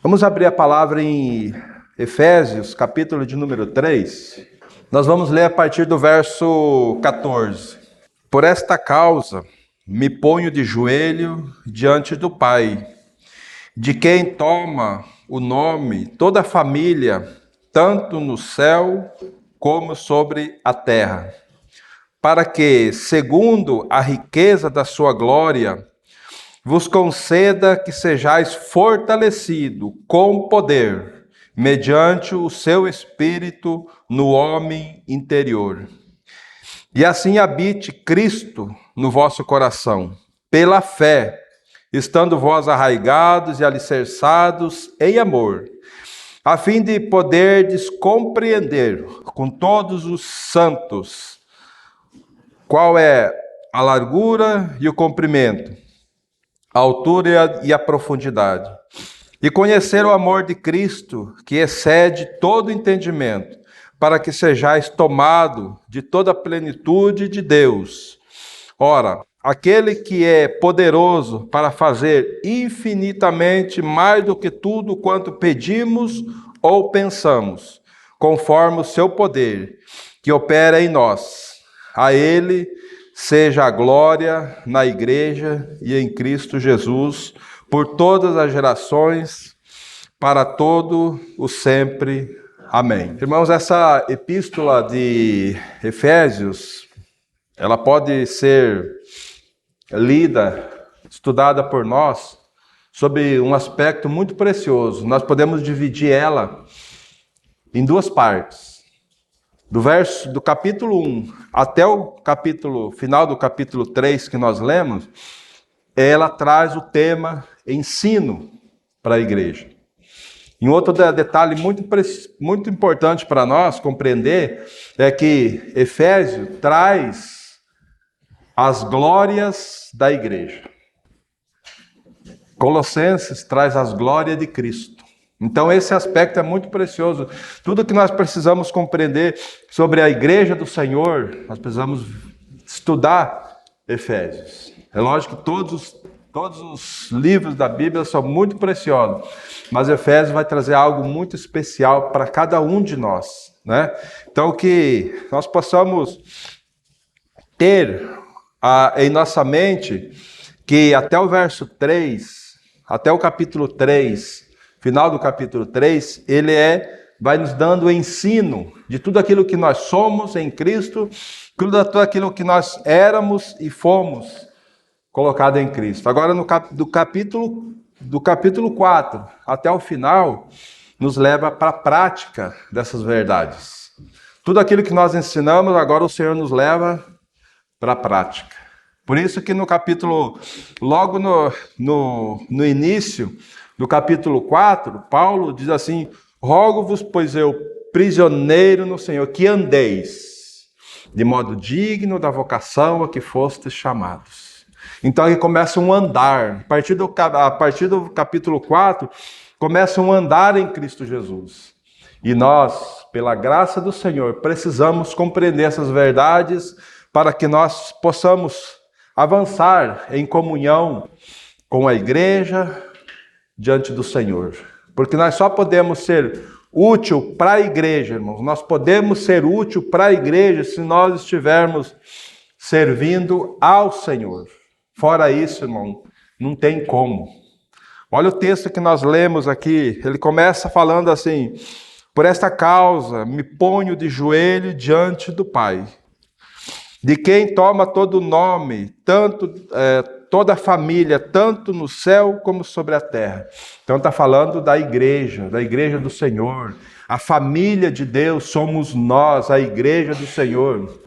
Vamos abrir a palavra em Efésios, capítulo de número 3. Nós vamos ler a partir do verso 14. Por esta causa, me ponho de joelho diante do Pai, de quem toma o nome toda a família, tanto no céu como sobre a terra, para que, segundo a riqueza da sua glória, vos conceda que sejais fortalecido com poder, mediante o seu Espírito no homem interior. E assim habite Cristo no vosso coração, pela fé, estando vós arraigados e alicerçados em amor, a fim de poderdes compreender com todos os santos qual é a largura e o comprimento, a altura e a profundidade, e conhecer o amor de Cristo, que excede todo entendimento, para que sejais tomado de toda a plenitude de Deus. Ora, aquele que é poderoso para fazer infinitamente mais do que tudo quanto pedimos ou pensamos, conforme o seu poder, que opera em nós. A ele seja a glória na igreja e em Cristo Jesus, por todas as gerações, para todo o sempre. Amém. Irmãos, essa epístola de Efésios, ela pode ser lida, estudada por nós, sobre um aspecto muito precioso. Nós podemos dividir ela em duas partes. Do capítulo 1 até o final do capítulo 3 que nós lemos, ela traz o tema ensino para a igreja. E um outro detalhe muito importante para nós compreender é que Efésios traz as glórias da igreja. Colossenses traz as glórias de Cristo. Então esse aspecto é muito precioso. Tudo que nós precisamos compreender sobre a igreja do Senhor, nós precisamos estudar Efésios. É lógico que todos os livros da Bíblia são muito preciosos, mas Efésios vai trazer algo muito especial para cada um de nós, né? Então que nós possamos ter em nossa mente que até o verso 3, até o capítulo 3, final do capítulo 3, ele vai nos dando o ensino de tudo aquilo que nós somos em Cristo, tudo aquilo que nós éramos e fomos colocados em Cristo. Agora, do capítulo 4 até o final, nos leva para a prática dessas verdades. Tudo aquilo que nós ensinamos, agora o Senhor nos leva para a prática. Por isso que no capítulo, logo no início do capítulo 4, Paulo diz assim: rogo-vos, pois eu, prisioneiro no Senhor, que andeis de modo digno da vocação a que fostes chamados. Então aí começa um andar. A partir do capítulo 4, começa um andar em Cristo Jesus. E nós, pela graça do Senhor, precisamos compreender essas verdades para que nós possamos avançar em comunhão com a igreja diante do Senhor. Porque nós só podemos ser útil para a igreja, irmãos. Nós podemos ser útil para a igreja se nós estivermos servindo ao Senhor. Fora isso, irmão, não tem como. Olha o texto que nós lemos aqui. Ele começa falando assim: por esta causa me ponho de joelho diante do Pai, de quem toma todo o nome, toda a família, tanto no céu como sobre a terra. Então está falando da igreja do Senhor. A família de Deus somos nós, a igreja do Senhor.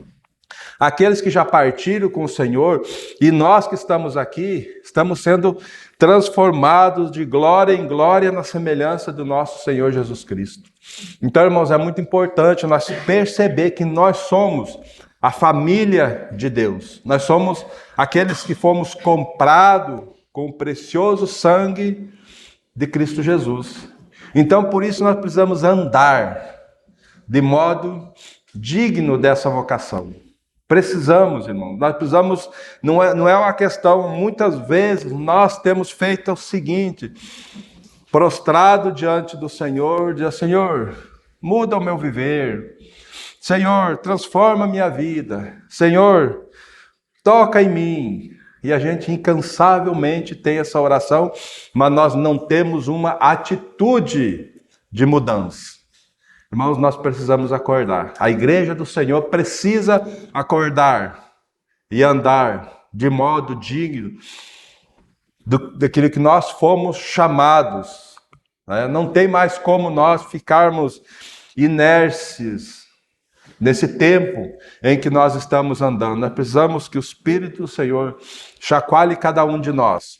Aqueles que já partiram com o Senhor, e nós que estamos aqui, estamos sendo transformados de glória em glória na semelhança do nosso Senhor Jesus Cristo. Então, irmãos, é muito importante nós perceber que nós somos a família de Deus. Nós somos aqueles que fomos comprados com o precioso sangue de Cristo Jesus. Então, por isso, nós precisamos andar de modo digno dessa vocação. Precisamos, irmão. Nós precisamos, não é uma questão, muitas vezes nós temos feito o seguinte: prostrado diante do Senhor, diz: Senhor, muda o meu viver. Senhor, transforma a minha vida. Senhor, toca em mim. E a gente incansavelmente tem essa oração, mas nós não temos uma atitude de mudança. Irmãos, nós precisamos acordar. A igreja do Senhor precisa acordar e andar de modo digno daquilo que nós fomos chamados. Não tem mais como nós ficarmos inércios nesse tempo em que nós estamos andando. Nós precisamos que o Espírito do Senhor chacoalhe cada um de nós.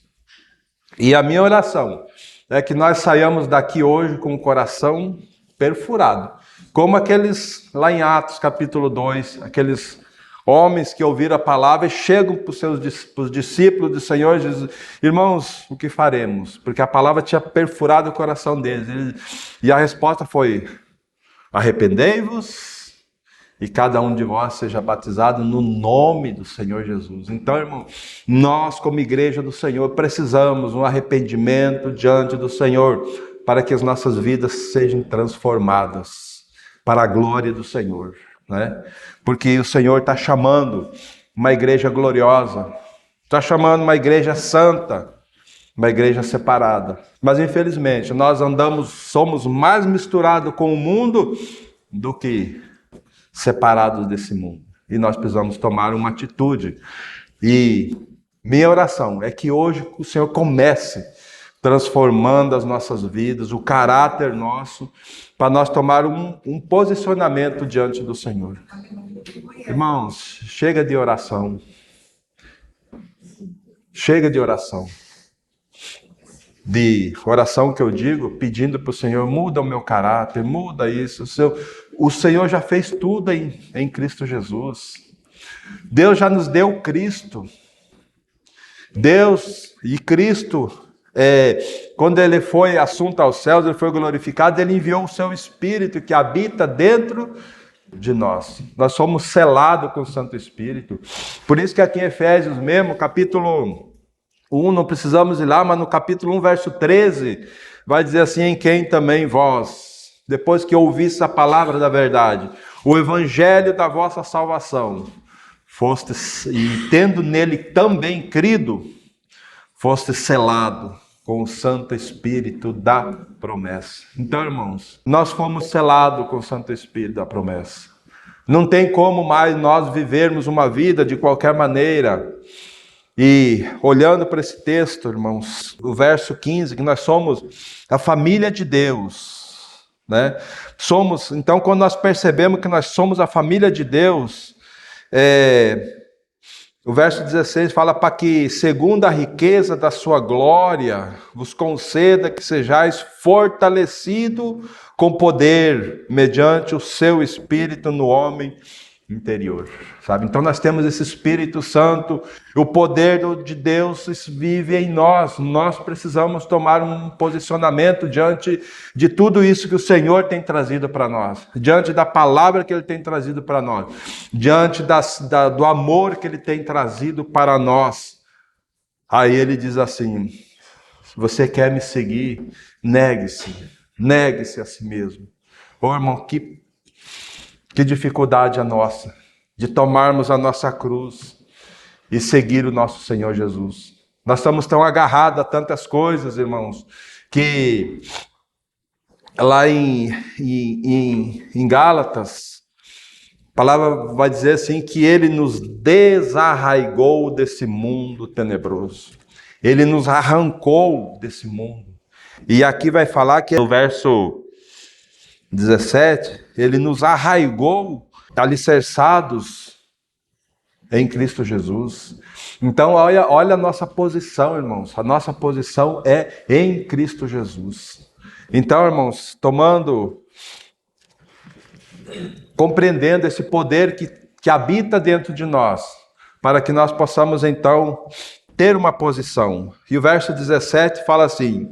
E a minha oração é que nós saiamos daqui hoje com o coração perfurado, como aqueles lá em Atos capítulo 2, aqueles homens que ouviram a palavra e chegam para os discípulos do Senhor e dizem: irmãos, o que faremos? Porque a palavra tinha perfurado o coração deles. E a resposta foi: arrependei-vos e cada um de vós seja batizado no nome do Senhor Jesus. Então, irmão, nós como igreja do Senhor precisamos um arrependimento diante do Senhor para que as nossas vidas sejam transformadas para a glória do Senhor, né? Porque o Senhor está chamando uma igreja gloriosa, está chamando uma igreja santa, uma igreja separada. Mas infelizmente nós somos mais misturados com o mundo do que separados desse mundo. E nós precisamos tomar uma atitude. E minha oração é que hoje o Senhor comece transformando as nossas vidas, o caráter nosso, para nós tomar um posicionamento diante do Senhor. Irmãos, chega de oração. Chega de oração. De oração que eu digo, pedindo para o Senhor: muda o meu caráter, muda isso. O Senhor já fez tudo em Cristo Jesus. Deus já nos deu Cristo. Deus e Cristo, quando Ele foi assunto aos céus, Ele foi glorificado, Ele enviou o Seu Espírito que habita dentro de nós. Nós somos selados com o Santo Espírito. Por isso que aqui em Efésios mesmo, capítulo 1, não precisamos ir lá, mas no capítulo 1, verso 13, vai dizer assim: em quem também vós, depois que ouvisse a palavra da verdade, o evangelho da vossa salvação, fostes, e tendo nele também crido, foste selado com o Santo Espírito da promessa. Então, irmãos, nós fomos selados com o Santo Espírito da promessa. Não tem como mais nós vivermos uma vida de qualquer maneira. E olhando para esse texto, irmãos, o verso 15, que nós somos a família de Deus, né? Então, quando nós percebemos que nós somos a família de Deus, o verso 16 fala: para que, segundo a riqueza da sua glória, vos conceda que sejais fortalecido com poder, mediante o seu Espírito no homem interior, sabe? Então nós temos esse Espírito Santo, o poder de Deus vive em nós. Nós precisamos tomar um posicionamento diante de tudo isso que o Senhor tem trazido para nós, diante da palavra que Ele tem trazido para nós, diante do amor que Ele tem trazido para nós. Aí Ele diz assim: se você quer me seguir, negue-se a si mesmo. Ô irmão, que dificuldade a nossa de tomarmos a nossa cruz e seguir o nosso Senhor Jesus. Nós estamos tão agarrados a tantas coisas, irmãos, que lá em Gálatas, a palavra vai dizer assim, que Ele nos desarraigou desse mundo tenebroso. Ele nos arrancou desse mundo. E aqui vai falar que no verso 17, Ele nos arraigou, alicerçados em Cristo Jesus. Então, olha a nossa posição, irmãos. A nossa posição é em Cristo Jesus. Então, irmãos, compreendendo esse poder que habita dentro de nós, para que nós possamos, então, ter uma posição. E o verso 17 fala assim: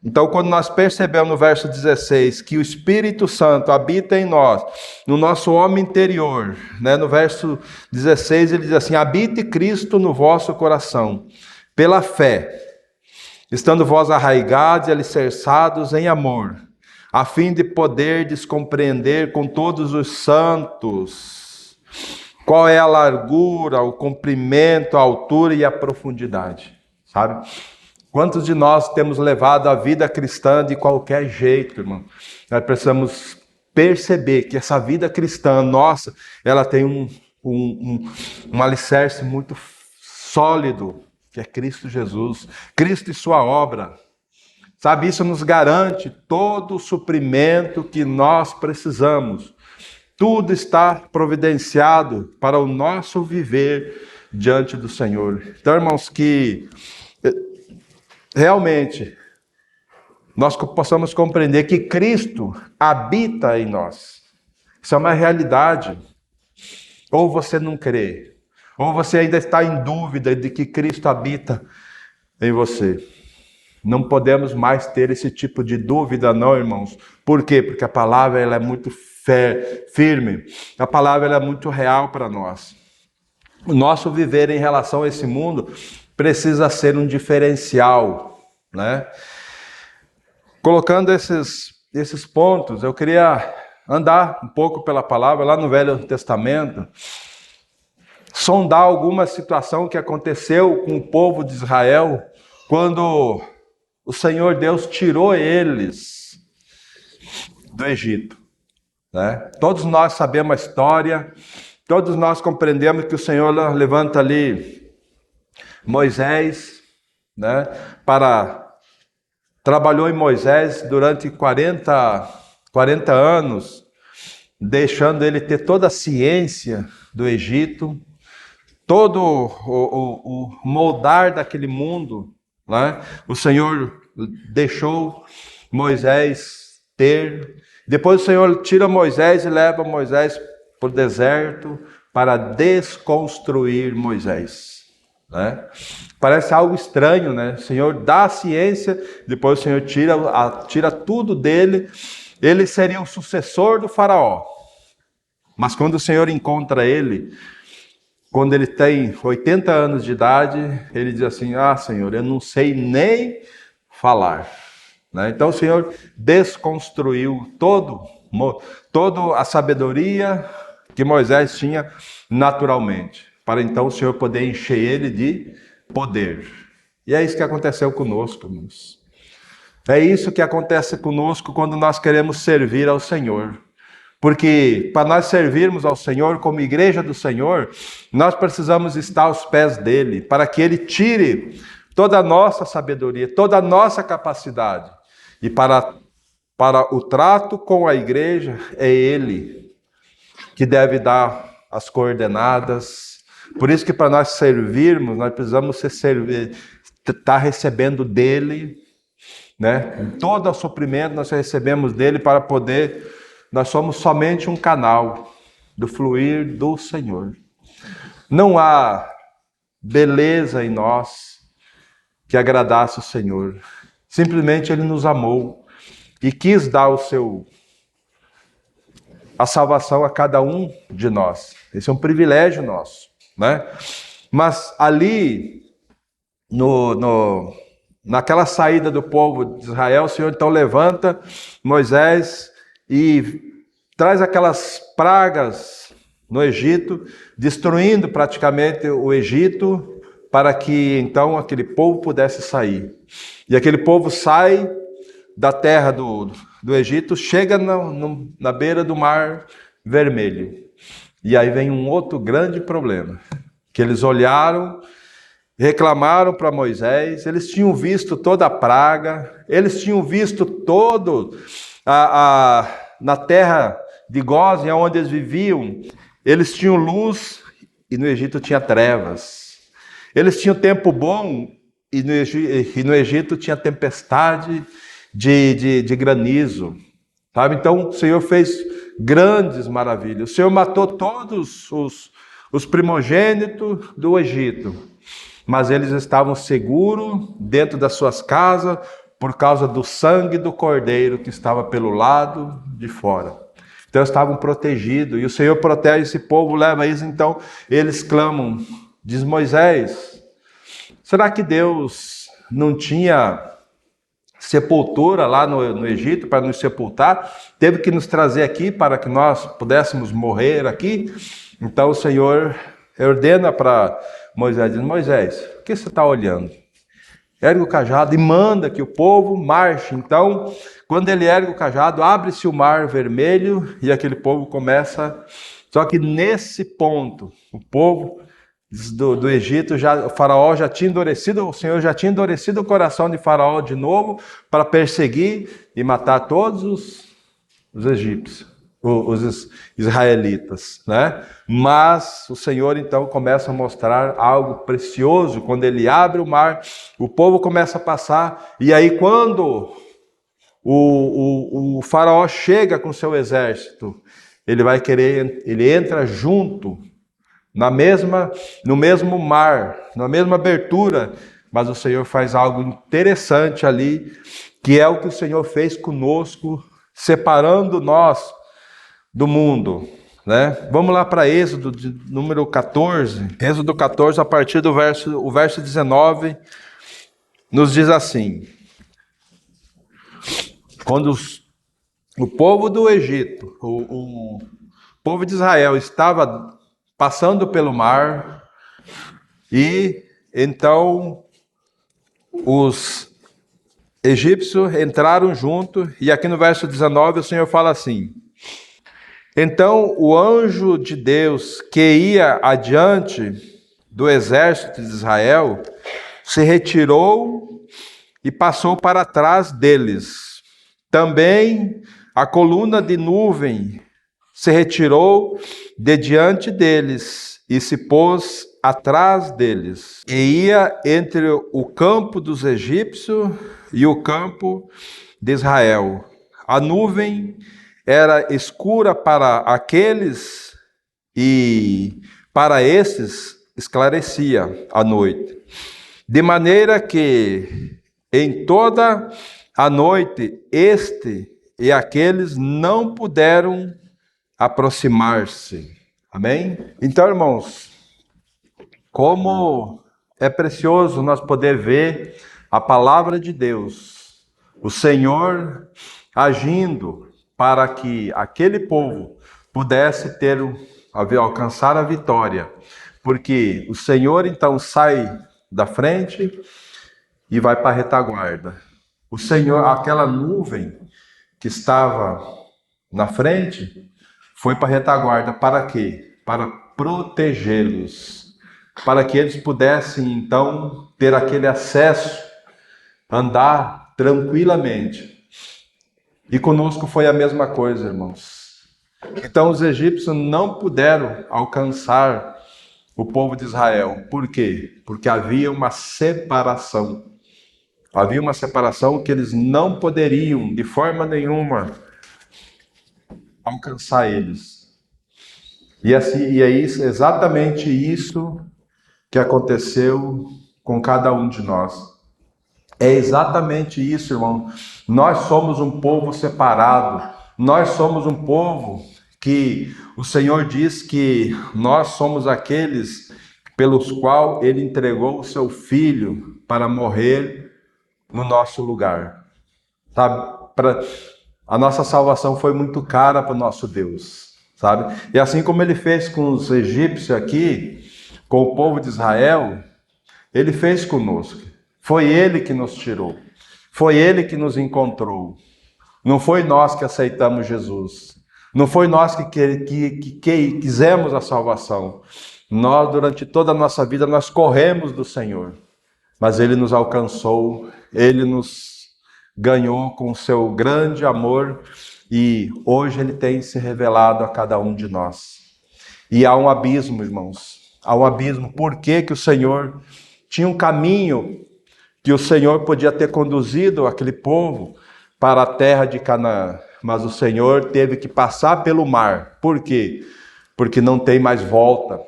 então, quando nós percebemos no verso 16 que o Espírito Santo habita em nós, no nosso homem interior, né? No verso 16 ele diz assim: habite Cristo no vosso coração, pela fé. estando vós arraigados e alicerçados em amor, a fim de poderdes compreender com todos os santos qual é a largura, o comprimento, a altura e a profundidade, sabe? Quantos de nós temos levado a vida cristã de qualquer jeito, irmão? Nós precisamos perceber que essa vida cristã nossa, ela tem um alicerce muito sólido, que é Cristo Jesus, Cristo e sua obra. Sabe, isso nos garante todo o suprimento que nós precisamos. Tudo está providenciado para o nosso viver diante do Senhor. Então, irmãos, que realmente nós possamos compreender que Cristo habita em nós. Isso é uma realidade. Ou você não crê, ou você ainda está em dúvida de que Cristo habita em você. Não podemos mais ter esse tipo de dúvida, não, irmãos. Por quê? Porque a palavra ela é muito firme. A palavra ela é muito real para nós. O nosso viver em relação a esse mundo precisa ser um diferencial, né? Colocando esses pontos, eu queria andar um pouco pela palavra, lá no Velho Testamento, sondar alguma situação que aconteceu com o povo de Israel, quando o Senhor Deus tirou eles do Egito, né? Todos nós sabemos a história, todos nós compreendemos que o Senhor levanta ali Moisés, né? Trabalhou em Moisés durante 40 anos, deixando ele ter toda a ciência do Egito, todo o moldar daquele mundo, né? O Senhor deixou Moisés ter. Depois o Senhor tira Moisés e leva Moisés para o deserto para desconstruir Moisés, né? Parece algo estranho, né? O Senhor dá a ciência, depois o Senhor tira tudo dele. Ele seria o sucessor do faraó. Mas quando o Senhor encontra ele, quando ele tem 80 anos de idade, ele diz assim: ah, Senhor, eu não sei nem falar, né? Então o Senhor desconstruiu toda a sabedoria que Moisés tinha naturalmente, para então o Senhor poder encher ele de poder. E é isso que aconteceu conosco, irmãos. É isso que acontece conosco quando nós queremos servir ao Senhor. Porque para nós servirmos ao Senhor como igreja do Senhor, nós precisamos estar aos pés dele, para que ele tire toda a nossa sabedoria, toda a nossa capacidade. E para o trato com a igreja, é ele que deve dar as coordenadas. Por isso que para nós servirmos, nós precisamos estar recebendo dele, né? Todo o suprimento nós recebemos dele para poder... Nós somos somente um canal do fluir do Senhor. Não há beleza em nós que agradasse o Senhor. Simplesmente Ele nos amou e quis dar a salvação a cada um de nós. Esse é um privilégio nosso, né? Mas ali, naquela saída do povo de Israel, o Senhor então levanta Moisés e traz aquelas pragas no Egito, destruindo praticamente o Egito, para que então aquele povo pudesse sair. E aquele povo sai da terra do Egito, chega na beira do Mar Vermelho. E aí vem um outro grande problema, que eles olharam, reclamaram para Moisés, eles tinham visto toda a praga, eles tinham visto todo na terra de Gósen, onde eles viviam, eles tinham luz e no Egito tinha trevas. Eles tinham tempo bom e no Egito tinha tempestade de granizo, sabe? Então o Senhor fez grandes maravilhas. O Senhor matou todos os primogênitos do Egito, mas eles estavam seguros dentro das suas casas, por causa do sangue do cordeiro que estava pelo lado de fora. Então estavam protegidos, e o Senhor protege esse povo, leva isso, então eles clamam, diz Moisés, será que Deus não tinha sepultura lá no Egito para nos sepultar, teve que nos trazer aqui para que nós pudéssemos morrer aqui. Então o Senhor ordena para Moisés, diz: Moisés, o que você está olhando? Ergue o cajado e manda que o povo marche. Então, quando ele ergue o cajado, abre-se o mar vermelho e aquele povo começa. Só que nesse ponto, o povo do Egito, o faraó já tinha endurecido, o Senhor já tinha endurecido o coração de faraó de novo para perseguir e matar todos os egípcios, os israelitas, né? Mas o Senhor então começa a mostrar algo precioso. Quando ele abre o mar, o povo começa a passar, e aí quando o faraó chega com seu exército, ele entra junto no mesmo mar, na mesma abertura, mas o Senhor faz algo interessante ali, que é o que o Senhor fez conosco, separando nós do mundo, né? Vamos lá para Êxodo número 14. Êxodo 14, a partir do verso 19, nos diz assim: quando o povo do Egito, o povo de Israel estava passando pelo mar, e então os egípcios entraram junto, e aqui no verso 19 o Senhor fala assim: então o anjo de Deus que ia adiante do exército de Israel se retirou e passou para trás deles. Também a coluna de nuvem se retirou de diante deles e se pôs atrás deles, e ia entre o campo dos egípcios e o campo de Israel. A nuvem era escura para aqueles e para estes esclarecia a noite, de maneira que em toda a noite este e aqueles não puderam aproximar-se. Amém? Então, irmãos, como é precioso nós poder ver a palavra de Deus, o Senhor agindo para que aquele povo pudesse alcançar a vitória, porque o Senhor então sai da frente e vai para a retaguarda. O Senhor, aquela nuvem que estava na frente, foi para a retaguarda. Para quê? Para protegê-los, para que eles pudessem então ter aquele acesso, andar tranquilamente. E conosco foi a mesma coisa, irmãos. Então os egípcios não puderam alcançar o povo de Israel. Por quê? Porque havia uma separação. Havia uma separação que eles não poderiam, de forma nenhuma, alcançar eles. E é exatamente isso que aconteceu com cada um de nós. É exatamente isso, irmão. Nós somos um povo separado. Nós somos um povo que o Senhor diz que nós somos aqueles pelos quais Ele entregou o seu Filho para morrer no nosso lugar. Sabe? A nossa salvação foi muito cara para o nosso Deus. Sabe? E assim como Ele fez com os egípcios aqui, com o povo de Israel, Ele fez conosco. Foi Ele que nos tirou. Foi Ele que nos encontrou. Não foi nós que aceitamos Jesus. Não foi nós que quisemos a salvação. Nós, durante toda a nossa vida, nós corremos do Senhor. Mas Ele nos alcançou, Ele nos ganhou com o seu grande amor, e hoje Ele tem se revelado a cada um de nós. E há um abismo, irmãos. Há um abismo. Por que que o Senhor tinha um caminho que o Senhor podia ter conduzido aquele povo para a terra de Canaã, mas o Senhor teve que passar pelo mar. Por quê? Porque não tem mais volta.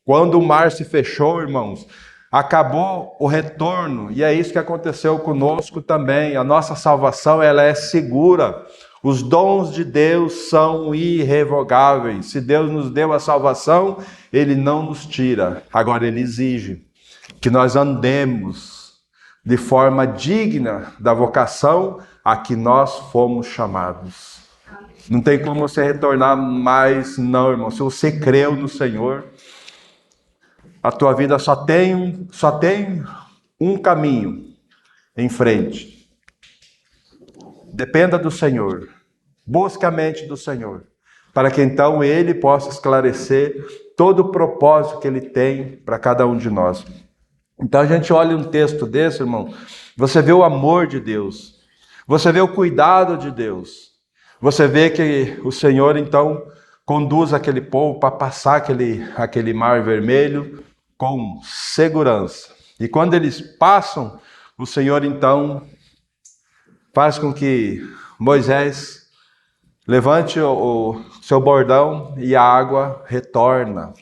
Quando o mar se fechou, irmãos, acabou o retorno, e é isso que aconteceu conosco também. A nossa salvação, ela é segura. Os dons de Deus são irrevogáveis. Se Deus nos deu a salvação, Ele não nos tira. Agora Ele exige que nós andemos de forma digna da vocação a que nós fomos chamados. Não tem como você retornar mais, não, irmão. Se você creu no Senhor, a tua vida só tem um caminho em frente. Dependa do Senhor. Busque a mente do Senhor, para que então Ele possa esclarecer todo o propósito que Ele tem para cada um de nós. Então a gente olha um texto desse, irmão, você vê o amor de Deus, você vê o cuidado de Deus, você vê que o Senhor então conduz aquele povo para passar aquele mar vermelho com segurança. E quando eles passam, o Senhor então faz com que Moisés levante o seu bordão e a água retorna.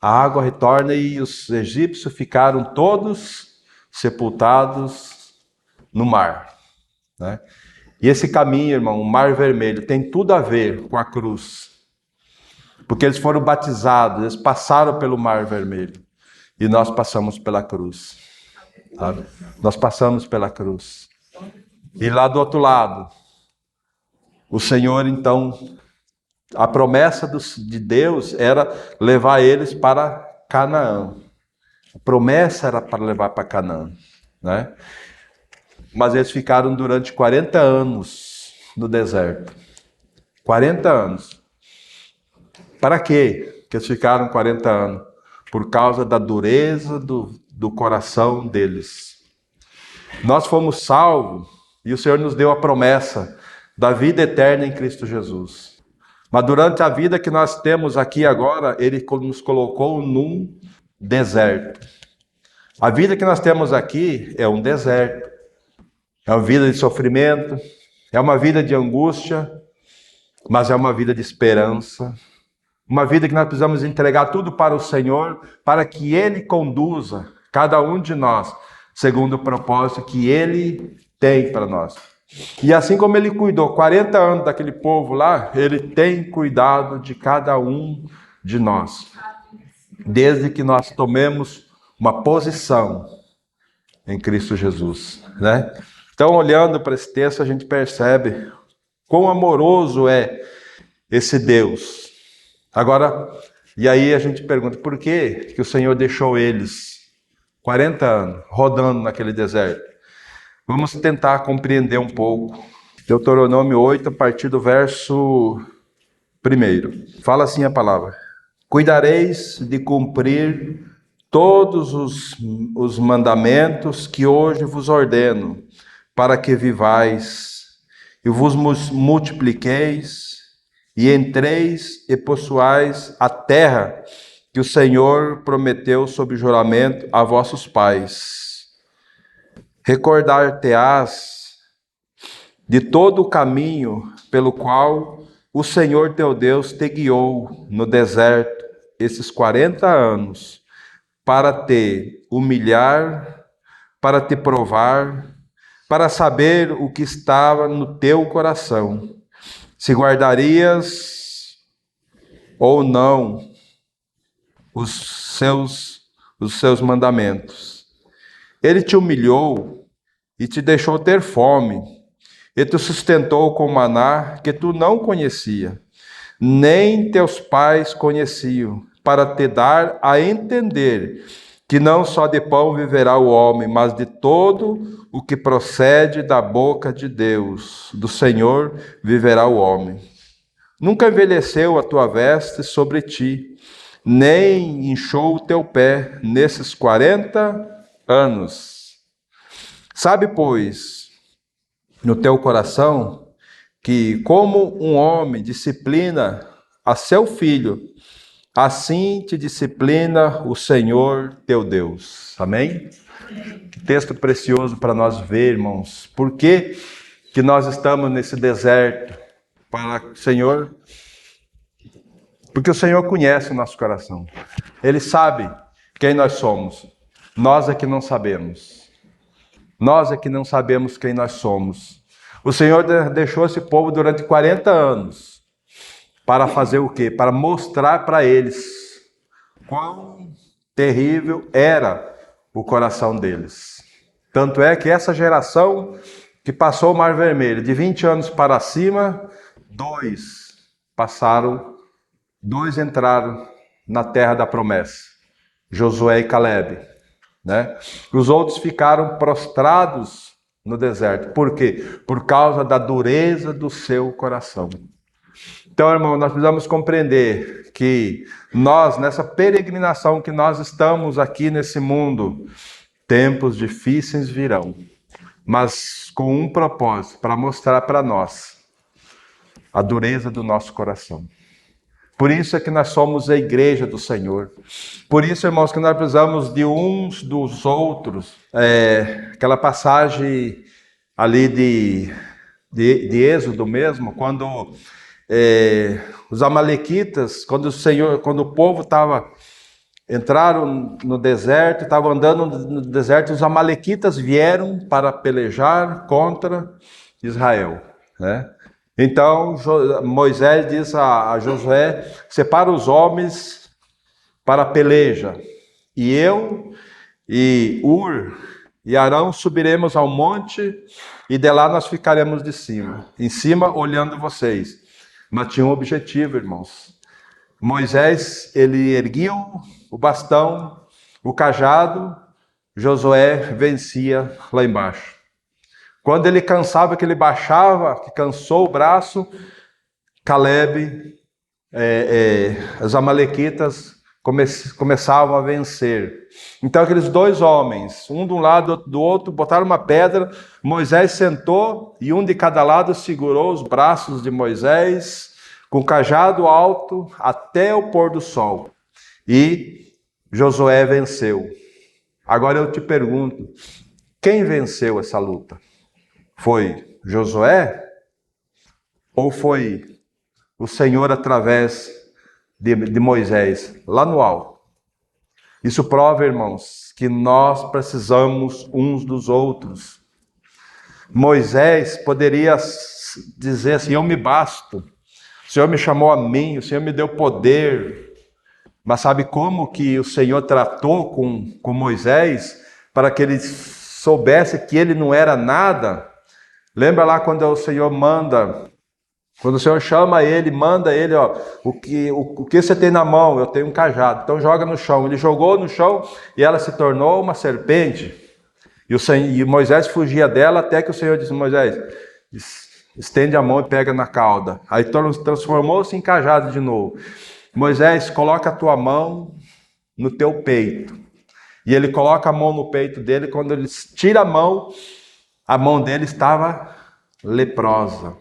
A água retorna e os egípcios ficaram todos sepultados no mar, né? E esse caminho, irmão, o Mar Vermelho, tem tudo a ver com a cruz. Porque eles foram batizados, eles passaram pelo Mar Vermelho. E nós passamos pela cruz. Sabe? Nós passamos pela cruz. E lá do outro lado, o Senhor, então, a promessa de Deus era levar eles para Canaã. A promessa era para levar para Canaã, né? Mas eles ficaram durante 40 anos no deserto. 40 anos. Para quê que eles ficaram 40 anos? Por causa da dureza do coração deles. Nós fomos salvos e o Senhor nos deu a promessa da vida eterna em Cristo Jesus. Mas durante a vida que nós temos aqui agora, Ele nos colocou num deserto. A vida que nós temos aqui é um deserto. É uma vida de sofrimento, é uma vida de angústia, mas é uma vida de esperança. Uma vida que nós precisamos entregar tudo para o Senhor, para que Ele conduza cada um de nós, segundo o propósito que Ele tem para nós. E assim como Ele cuidou 40 anos daquele povo lá, Ele tem cuidado de cada um de nós. Desde que nós tomemos uma posição em Cristo Jesus, né? Então, olhando para esse texto, a gente percebe quão amoroso é esse Deus. Agora, e aí a gente pergunta, por que o Senhor deixou eles 40 anos rodando naquele deserto? Vamos tentar compreender um pouco. Deuteronômio 8, a partir do verso 1. Fala assim a palavra: cuidareis de cumprir todos os mandamentos que hoje vos ordeno, para que vivais e vos multipliqueis e entreis e possuais a terra que o Senhor prometeu sob juramento a vossos pais. Recordar-te-ás de todo o caminho pelo qual o Senhor teu Deus te guiou no deserto esses 40 anos, para te humilhar, para te provar, para saber o que estava no teu coração, se guardarias ou não os seus mandamentos. Ele te humilhou e te deixou ter fome, e te sustentou com maná que tu não conhecia, nem teus pais conheciam, para te dar a entender que não só de pão viverá o homem, mas de todo o que procede da boca de Deus, do Senhor, viverá o homem. Nunca envelheceu a tua veste sobre ti, nem inchou o teu pé nesses 40 anos. Sabe, pois, no teu coração, que como um homem disciplina a seu filho, assim te disciplina o Senhor teu Deus. Amém? Que texto precioso para nós ver, irmãos. Por que nós estamos nesse deserto? Para o Senhor, porque o Senhor conhece o nosso coração. Ele sabe quem nós somos. Nós é que não sabemos. Nós é que não sabemos quem nós somos. O Senhor deixou esse povo durante 40 anos. Para fazer o quê? Para mostrar para eles quão terrível era o coração deles. Tanto é que essa geração que passou o Mar Vermelho, de 20 anos para cima, 2 passaram, 2 entraram na terra da promessa, Josué e Calebe, né? Os outros ficaram prostrados no deserto. Por quê? Por causa da dureza do seu coração. Então, irmão, nós precisamos compreender que nós, nessa peregrinação que nós estamos aqui nesse mundo, tempos difíceis virão, mas com um propósito, para mostrar para nós a dureza do nosso coração. Por isso é que nós somos a igreja do Senhor. Por isso, irmãos, que nós precisamos de uns dos outros. Aquela passagem ali de Êxodo mesmo, quando os amalequitas, quando o povo entraram no deserto, estavam andando no deserto, os amalequitas vieram para pelejar contra Israel, né? Então Moisés diz a Josué: separa os homens para a peleja, e eu e Hur e Arão subiremos ao monte, e de lá nós ficaremos em cima olhando vocês. Mas tinha um objetivo, irmãos. Moisés, ele erguia o bastão, o cajado, Josué vencia lá embaixo. Quando ele cansava, que ele baixava, que cansou o braço, Calebe, os amalequitas começavam a vencer. Então aqueles 2 homens, um de um lado, do outro, botaram uma pedra, Moisés sentou e um de cada lado segurou os braços de Moisés, com o cajado alto até o pôr do sol. E Josué venceu. Agora eu te pergunto, quem venceu essa luta? Foi Josué? Ou foi o Senhor através de Moisés, lá no alto? Isso prova, irmãos, que nós precisamos uns dos outros. Moisés poderia dizer assim: eu me basto, o Senhor me chamou a mim, o Senhor me deu poder. Mas sabe como que o Senhor tratou com Moisés para que ele soubesse que ele não era nada? Lembra lá quando o Senhor quando o Senhor chama ele, manda ele, o que você tem na mão? Eu tenho um cajado, então joga no chão. Ele jogou no chão e ela se tornou uma serpente. E Moisés fugia dela até que o Senhor disse: Moisés, estende a mão e pega na cauda. Aí transformou-se em cajado de novo. Moisés, coloca a tua mão no teu peito. E ele coloca a mão no peito dele. Quando ele tira a mão dele estava leprosa.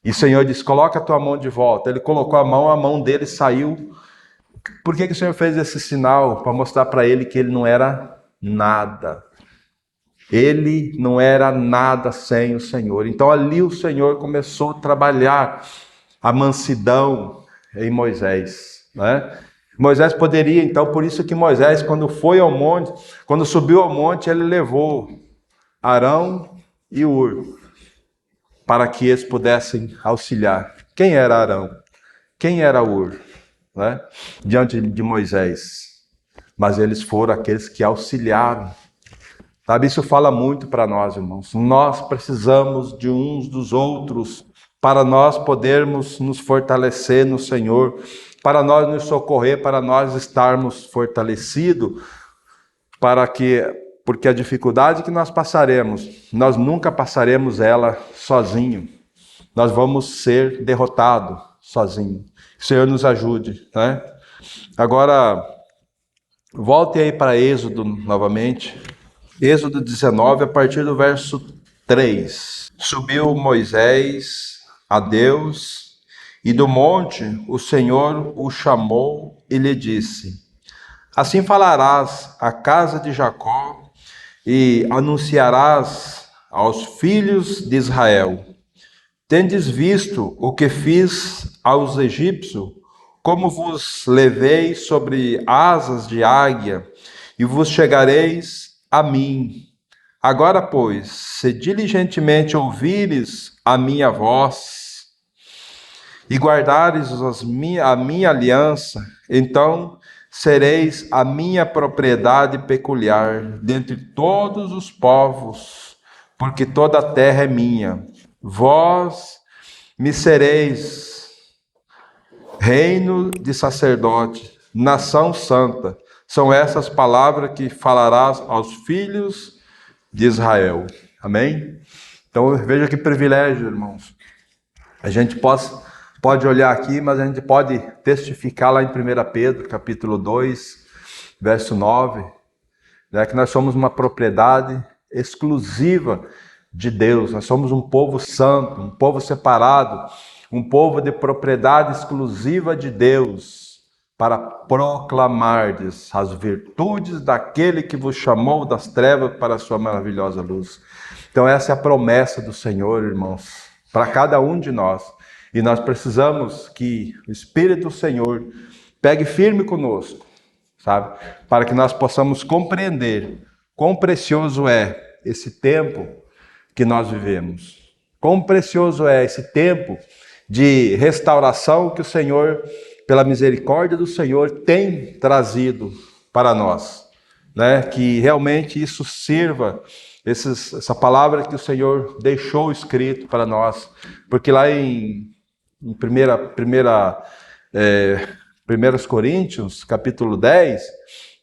E o Senhor disse: coloca a tua mão de volta. Ele colocou a mão dele saiu. Por que o Senhor fez esse sinal? Para mostrar para ele que ele não era nada. Ele não era nada sem o Senhor. Então ali o Senhor começou a trabalhar a mansidão em Moisés, né? Moisés poderia, então, por isso que Moisés, quando subiu ao monte, ele levou Arão e Hur, para que eles pudessem auxiliar. Quem era Arão? Quem era Hur? Né? Diante de Moisés. Mas eles foram aqueles que auxiliaram. Sabe, isso fala muito para nós, irmãos. Nós precisamos de uns dos outros para nós podermos nos fortalecer no Senhor, para nós nos socorrer, para nós estarmos fortalecidos, porque a dificuldade que nós passaremos, nós nunca passaremos ela sozinho. Nós vamos ser derrotados sozinhos. Que o Senhor nos ajude, né? Agora, volte aí para Êxodo novamente. Êxodo 19, a partir do verso 3. Subiu Moisés a Deus, e do monte o Senhor o chamou e lhe disse: assim falarás à casa de Jacó e anunciarás aos filhos de Israel: tendes visto o que fiz aos egípcios, como vos levei sobre asas de águia, e vos chegareis a mim. Agora, pois, se diligentemente ouvires a minha voz, e guardares a minha aliança, então sereis a minha propriedade peculiar dentre todos os povos, porque toda a terra é minha. Vós me sereis reino de sacerdote, nação santa. São essas palavras que falarás aos filhos de Israel. Amém? Então veja que privilégio, irmãos. A gente pode olhar aqui, mas a gente pode testificar lá em 1 Pedro, capítulo 2, verso 9, né, que nós somos uma propriedade exclusiva de Deus. Nós somos um povo santo, um povo separado, um povo de propriedade exclusiva de Deus, para proclamardes as virtudes daquele que vos chamou das trevas para a sua maravilhosa luz. Então essa é a promessa do Senhor, irmãos, para cada um de nós. E nós precisamos que o Espírito do Senhor pegue firme conosco, sabe? Para que nós possamos compreender quão precioso é esse tempo que nós vivemos. Quão precioso é esse tempo de restauração que o Senhor, pela misericórdia do Senhor, tem trazido para nós, né? Que realmente isso sirva, essa palavra que o Senhor deixou escrito para nós, porque lá em 1 Coríntios, capítulo 10,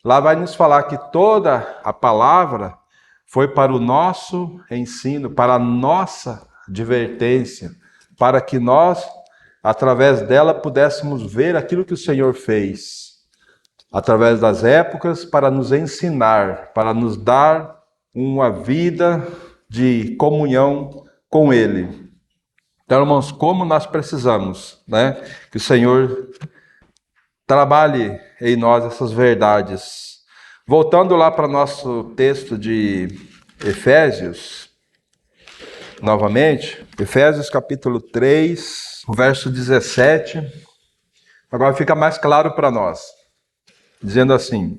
lá vai nos falar que toda a palavra foi para o nosso ensino, para a nossa advertência, para que nós, através dela, pudéssemos ver aquilo que o Senhor fez, através das épocas, para nos ensinar, para nos dar uma vida de comunhão com Ele. Então, irmãos, como nós precisamos, né, que o Senhor trabalhe em nós essas verdades. Voltando lá para o nosso texto de Efésios, novamente, Efésios capítulo 3, verso 17, agora fica mais claro para nós, dizendo assim: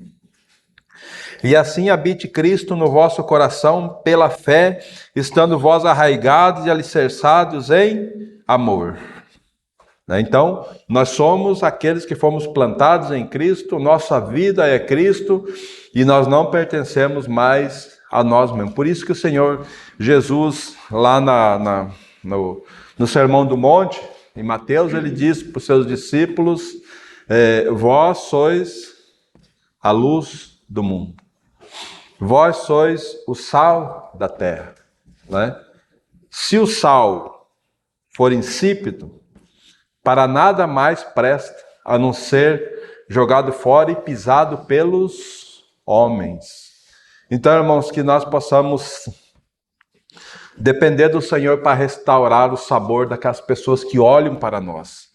e assim habite Cristo no vosso coração pela fé, estando vós arraigados e alicerçados em amor. Então, nós somos aqueles que fomos plantados em Cristo, nossa vida é Cristo e nós não pertencemos mais a nós mesmos. Por isso que o Senhor Jesus, lá no Sermão do Monte, em Mateus, ele diz para os seus discípulos: vós sois a luz do mundo. Vós sois o sal da terra, né? Se o sal for insípido, para nada mais presta, a não ser jogado fora e pisado pelos homens. Então, irmãos, que nós possamos depender do Senhor para restaurar o sabor daquelas pessoas que olham para nós.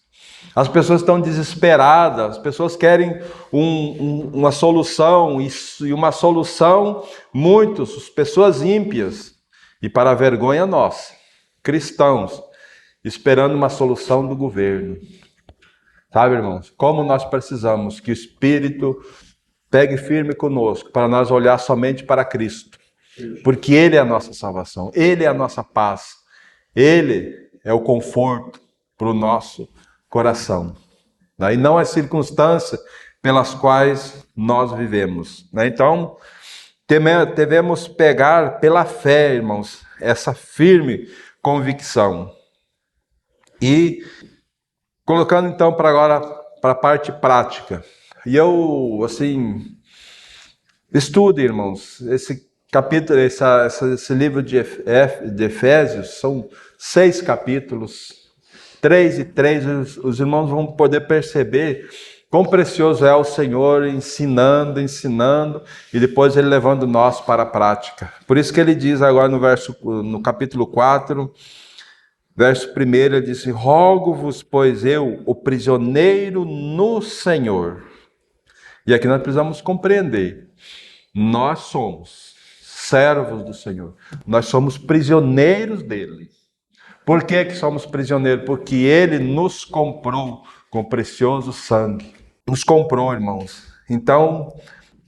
As pessoas estão desesperadas, as pessoas querem uma solução, e uma solução, muitas pessoas ímpias, e para a vergonha nossa, cristãos, esperando uma solução do governo. Sabe, irmãos, como nós precisamos que o Espírito pegue firme conosco, para nós olhar somente para Cristo, porque Ele é a nossa salvação, Ele é a nossa paz, Ele é o conforto para o nosso coração, né? E não as circunstâncias pelas quais nós vivemos, né? Então, devemos pegar pela fé, irmãos, essa firme convicção. E colocando então para agora para a parte prática. E eu, assim, estudo, irmãos, esse capítulo, esse livro de Efésios, são 6 capítulos, 3 e 3, os irmãos vão poder perceber quão precioso é o Senhor ensinando, e depois Ele levando nós para a prática. Por isso que Ele diz agora no capítulo 4, verso 1, Ele diz: rogo-vos, pois eu, o prisioneiro no Senhor. E aqui nós precisamos compreender, nós somos servos do Senhor, nós somos prisioneiros dEle. Por que somos prisioneiros? Porque Ele nos comprou com precioso sangue. Nos comprou, irmãos. Então,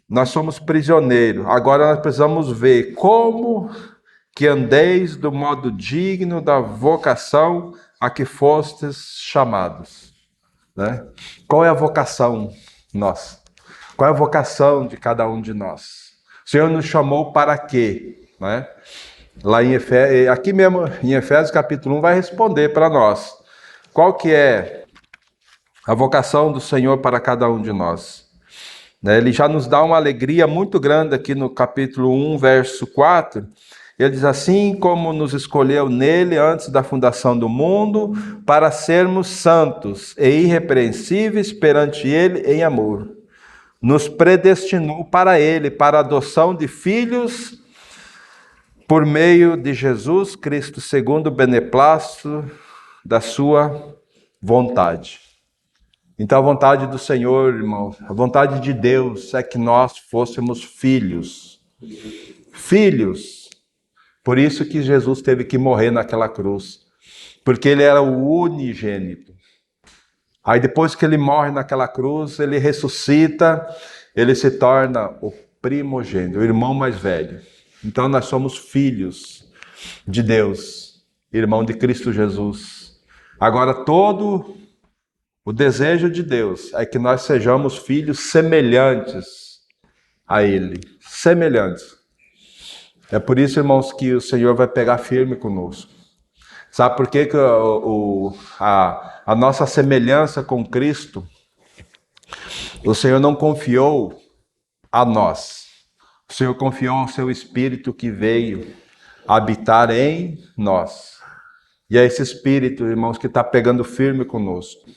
nós somos prisioneiros. Agora nós precisamos ver como que andeis do modo digno da vocação a que fostes chamados, né? Qual é a vocação nossa? Qual é a vocação de cada um de nós? O Senhor nos chamou para quê? Né? Lá em Efésios, aqui mesmo em Efésios capítulo 1 vai responder para nós. Qual que é a vocação do Senhor para cada um de nós? Ele já nos dá uma alegria muito grande aqui no capítulo 1, verso 4. Ele diz assim: como nos escolheu nele antes da fundação do mundo, para sermos santos e irrepreensíveis perante ele em amor. Nos predestinou para ele, para a adoção de filhos, por meio de Jesus Cristo, segundo o beneplácito da sua vontade. Então a vontade do Senhor, irmãos, a vontade de Deus é que nós fôssemos filhos. Filhos. Por isso que Jesus teve que morrer naquela cruz. Porque ele era o unigênito. Aí depois que ele morre naquela cruz, ele ressuscita, ele se torna o primogênito, o irmão mais velho. Então nós somos filhos de Deus, irmão de Cristo Jesus. Agora todo o desejo de Deus é que nós sejamos filhos semelhantes a Ele. Semelhantes. É por isso, irmãos, que o Senhor vai pegar firme conosco. Sabe por que a nossa semelhança com Cristo, o Senhor não confiou a nós. O Senhor confiou ao seu Espírito que veio habitar em nós. E é esse Espírito, irmãos, que está pegando firme conosco.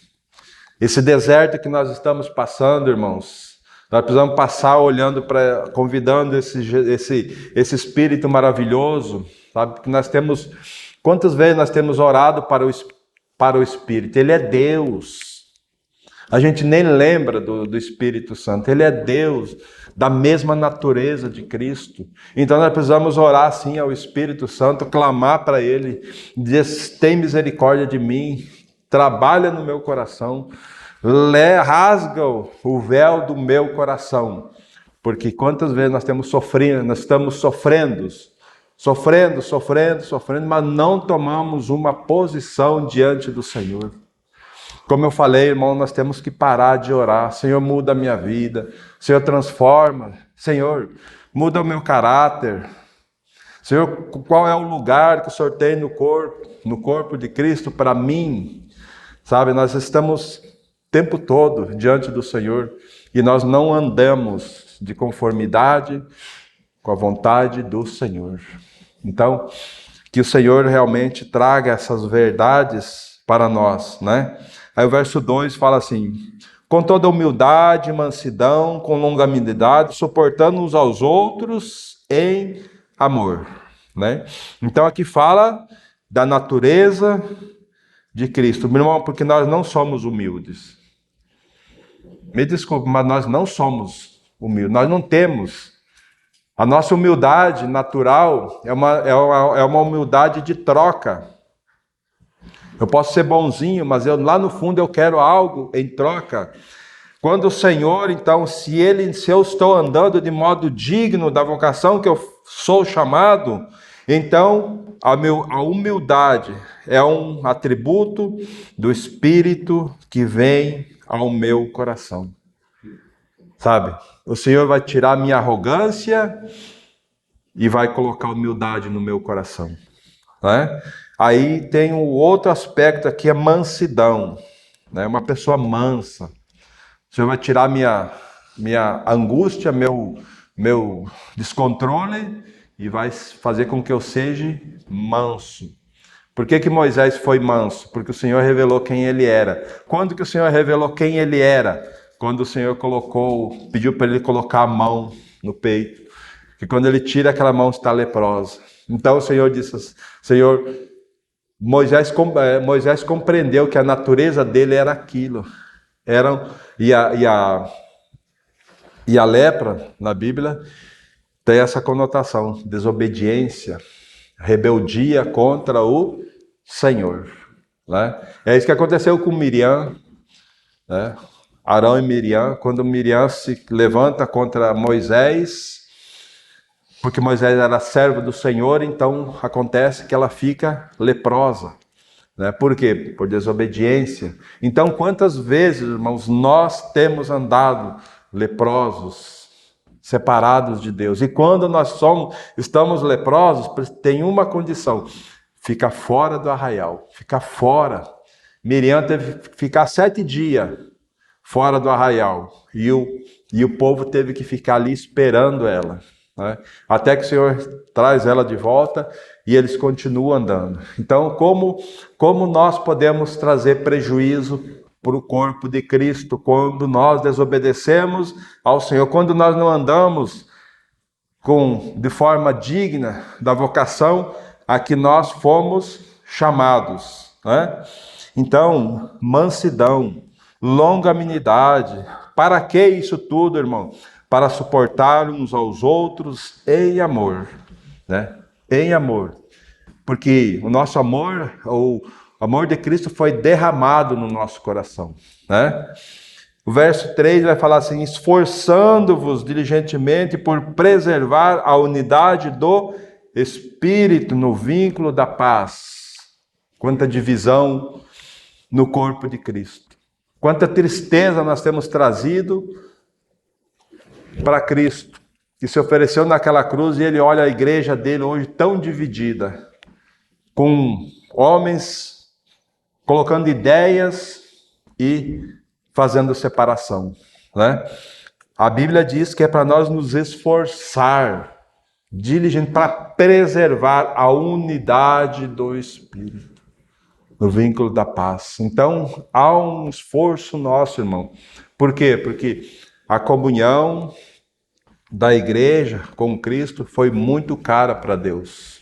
Esse deserto que nós estamos passando, irmãos, nós precisamos passar olhando para, convidando esse Espírito maravilhoso, sabe? Que nós temos, quantas vezes nós temos orado para o Espírito? Ele é Deus. A gente nem lembra do Espírito Santo. Ele é Deus, da mesma natureza de Cristo. Então nós precisamos orar sim ao Espírito Santo, clamar para Ele, dizer: tem misericórdia de mim, trabalha no meu coração, rasga o véu do meu coração. Porque quantas vezes nós estamos sofrendo, mas não tomamos uma posição diante do Senhor. Como eu falei, irmão, nós temos que parar de orar. Senhor, muda a minha vida. Senhor, transforma. Senhor, muda o meu caráter. Senhor, qual é o lugar que o Senhor tem no corpo de Cristo para mim? Sabe, nós estamos o tempo todo diante do Senhor e nós não andamos de conformidade com a vontade do Senhor. Então, que o Senhor realmente traga essas verdades para nós, né? Aí o verso 2 fala assim: com toda humildade, mansidão, com longanimidade, suportando uns aos outros em amor, né? Então aqui fala da natureza de Cristo. Meu irmão, porque nós não somos humildes. Me desculpe, mas nós não somos humildes. Nós não temos. A nossa humildade natural é uma humildade de troca. Eu posso ser bonzinho, mas lá no fundo eu quero algo em troca. Quando o Senhor, então, se eu estou andando de modo digno da vocação que eu sou chamado, então a humildade é um atributo do Espírito que vem ao meu coração. Sabe? O Senhor vai tirar minha arrogância e vai colocar humildade no meu coração. Né? Aí tem um outro aspecto aqui, a mansidão. Né? Uma pessoa mansa. O Senhor vai tirar minha angústia, meu descontrole e vai fazer com que eu seja manso. Por que Moisés foi manso? Porque o Senhor revelou quem ele era. Quando que o Senhor revelou quem ele era? Quando o Senhor pediu para ele colocar a mão no peito. Que quando ele tira, aquela mão está leprosa. Então o Senhor disse: Moisés compreendeu que a natureza dele era aquilo. E a lepra, na Bíblia, tem essa conotação: desobediência, rebeldia contra o Senhor. Né? É isso que aconteceu com Miriam, né? Arão e Miriam, quando Miriam se levanta contra Moisés, porque Moisés era servo do Senhor, então acontece que ela fica leprosa. Né? Por quê? Por desobediência. Então, quantas vezes, irmãos, nós temos andado leprosos, separados de Deus. E quando nós estamos leprosos, tem uma condição: fica fora do arraial, fica fora. Miriam teve que ficar 7 dias fora do arraial, e o povo teve que ficar ali esperando ela, né? Até que o Senhor traz ela de volta e eles continuam andando. Então, como nós podemos trazer prejuízo para o corpo de Cristo quando nós desobedecemos ao Senhor, quando nós não andamos de forma digna da vocação a que nós fomos chamados, né? Então, mansidão, longanimidade. Para que isso tudo, irmão? Para suportar uns aos outros em amor, né? Em amor. Porque o nosso amor, o amor de Cristo foi derramado no nosso coração, né? O verso 3 vai falar assim: esforçando-vos diligentemente por preservar a unidade do Espírito no vínculo da paz. Quanta divisão no corpo de Cristo. Quanta tristeza nós temos trazido para Cristo, que se ofereceu naquela cruz, e ele olha a igreja dele hoje tão dividida, com homens colocando ideias e fazendo separação, né? A Bíblia diz que é para nós nos esforçar diligente para preservar a unidade do Espírito no vínculo da paz. Então, há um esforço nosso, irmão. Por quê? Porque a comunhão da igreja com Cristo foi muito cara para Deus.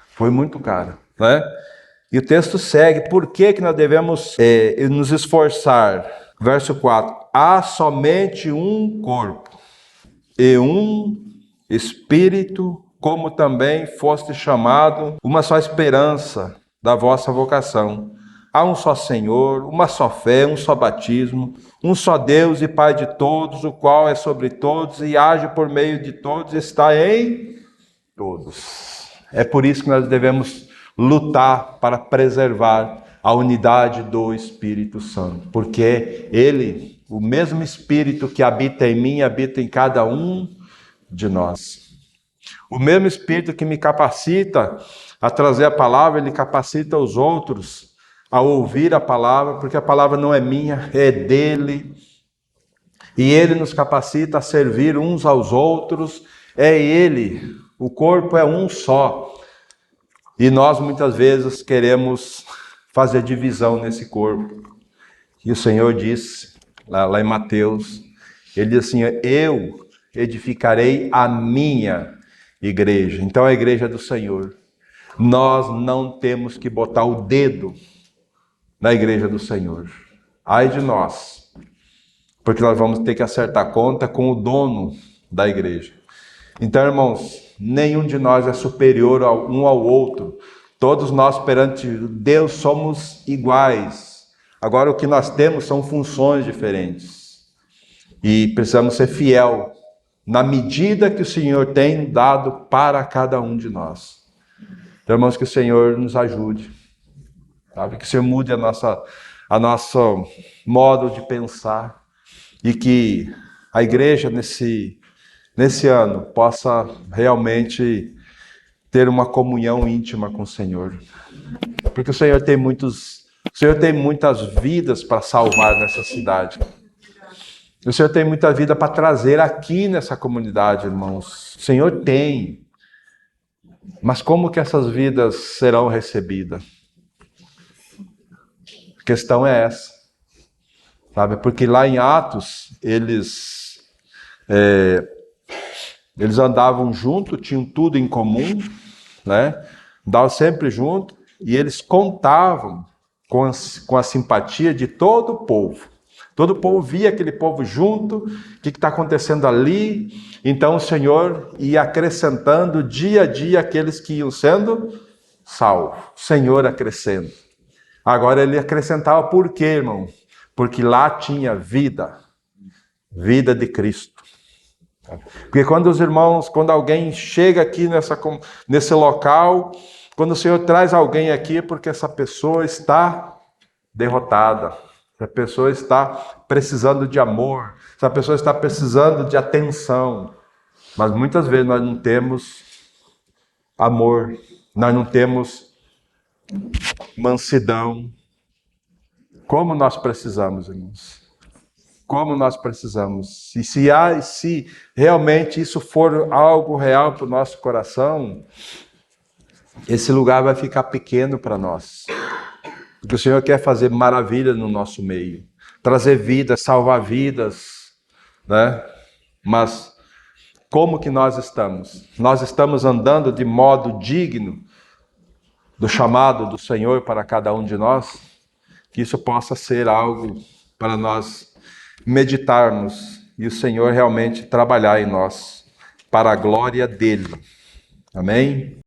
Foi muito cara, né? E o texto segue: por que nós devemos nos esforçar? Verso 4: há somente um corpo e um Espírito, como também foste chamado, uma só esperança da vossa vocação. Há um só Senhor, uma só fé, um só batismo, um só Deus e Pai de todos, o qual é sobre todos e age por meio de todos, está em todos. É por isso que nós devemos lutar para preservar a unidade do Espírito Santo, porque ele, o mesmo Espírito que habita em mim, habita em cada um de nós. O mesmo Espírito que me capacita a trazer a palavra, ele capacita os outros a ouvir a palavra, porque a palavra não é minha, é dele. E ele nos capacita a servir uns aos outros, é ele. O corpo é um só. E nós muitas vezes queremos fazer divisão nesse corpo. E o Senhor disse, lá em Mateus, ele diz assim: eu edificarei a minha igreja. Então a igreja do Senhor. Nós não temos que botar o dedo na igreja do Senhor. Ai de nós, porque nós vamos ter que acertar conta com o dono da igreja. Então, irmãos, nenhum de nós é superior um ao outro. Todos nós perante Deus somos iguais. Agora o que nós temos são funções diferentes. E precisamos ser fiel na medida que o Senhor tem dado para cada um de nós. Então, irmãos, que o Senhor nos ajude. Sabe? Que o Senhor mude a nosso modo de pensar. E que a igreja nesse ano possa realmente ter uma comunhão íntima com o Senhor. Porque o Senhor tem muitas vidas para salvar nessa cidade. O Senhor tem muita vida para trazer aqui nessa comunidade, irmãos. O Senhor tem. Mas como que essas vidas serão recebidas? A questão é essa. Sabe? Porque lá em Atos, eles andavam juntos, tinham tudo em comum, né? Andavam sempre juntos, e eles contavam com a simpatia de todo o povo. Todo o povo via aquele povo junto, o que está acontecendo ali. Então o Senhor ia acrescentando dia a dia aqueles que iam sendo salvos. O Senhor acrescenta. Agora ele acrescentava por quê, irmão? Porque lá tinha vida de Cristo. Porque quando alguém chega aqui nesse local, quando o Senhor traz alguém aqui, é porque essa pessoa está derrotada. Se a pessoa está precisando de amor, se a pessoa está precisando de atenção. Mas muitas vezes nós não temos amor, nós não temos mansidão. Como nós precisamos, irmãos. Como nós precisamos. E se realmente isso for algo real para o nosso coração, esse lugar vai ficar pequeno para nós. Porque o Senhor quer fazer maravilha no nosso meio. Trazer vida, salvar vidas, né? Mas como que nós estamos? Nós estamos andando de modo digno do chamado do Senhor para cada um de nós? Que isso possa ser algo para nós meditarmos e o Senhor realmente trabalhar em nós para a glória dele. Amém?